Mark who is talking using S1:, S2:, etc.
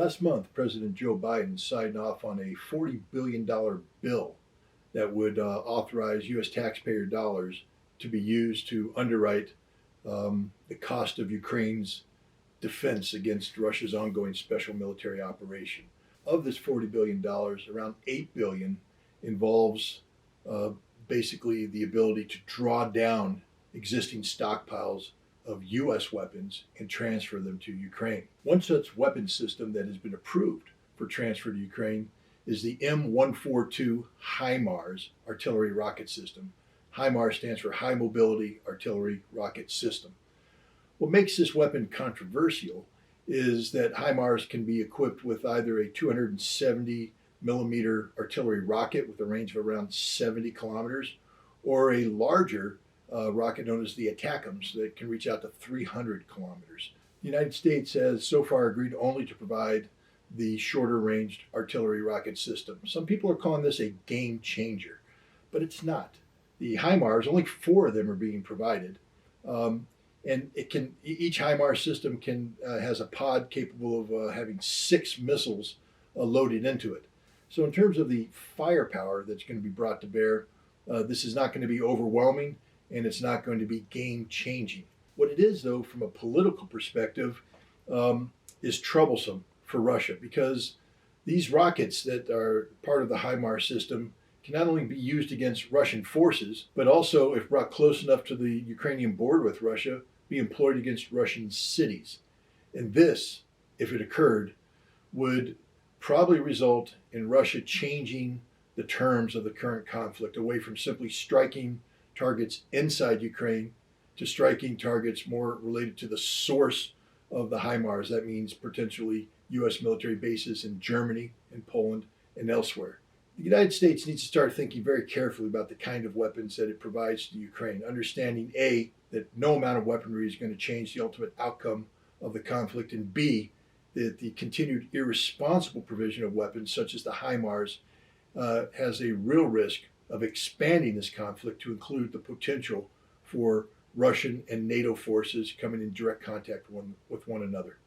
S1: Last month, President Joe Biden signed off on a $40 billion bill that would authorize U.S. taxpayer dollars to be used to underwrite the cost of Ukraine's defense against Russia's ongoing special military operation. Of this $40 billion, around $8 billion involves uh, basically the ability to draw down existing stockpiles of U.S. weapons and transfer them to Ukraine. One such weapon system that has been approved for transfer to Ukraine is the M142 HIMARS artillery rocket system. HIMARS stands for High Mobility Artillery Rocket System. What makes this weapon controversial is that HIMARS can be equipped with either a 270 millimeter artillery rocket with a range of around 70 kilometers or a larger rocket known as the ATACMS that can reach out to 300 kilometers. The United States has so far agreed only to provide the shorter ranged artillery rocket system. Some people are calling this a game changer, but it's not. The HIMARS, only 4 of them are being provided. And each HIMARS system has a pod capable of having 6 missiles loaded into it. So in terms of the firepower that's going to be brought to bear, this is not going to be overwhelming, and it's not going to be game changing. What it is, though, from a political perspective, is troublesome for Russia, because these rockets that are part of the HIMARS system can not only be used against Russian forces, but also, if brought close enough to the Ukrainian border with Russia, be employed against Russian cities. And this, if it occurred, would probably result in Russia changing the terms of the current conflict away from simply striking targets inside Ukraine to striking targets more related to the source of the HIMARS. That means potentially U.S. military bases in Germany and Poland and elsewhere. The United States needs to start thinking very carefully about the kind of weapons that it provides to Ukraine, understanding A, that no amount of weaponry is going to change the ultimate outcome of the conflict, and B, that the continued irresponsible provision of weapons such as the HIMARS has a real risk of expanding this conflict to include the potential for Russian and NATO forces coming in direct contact with one another.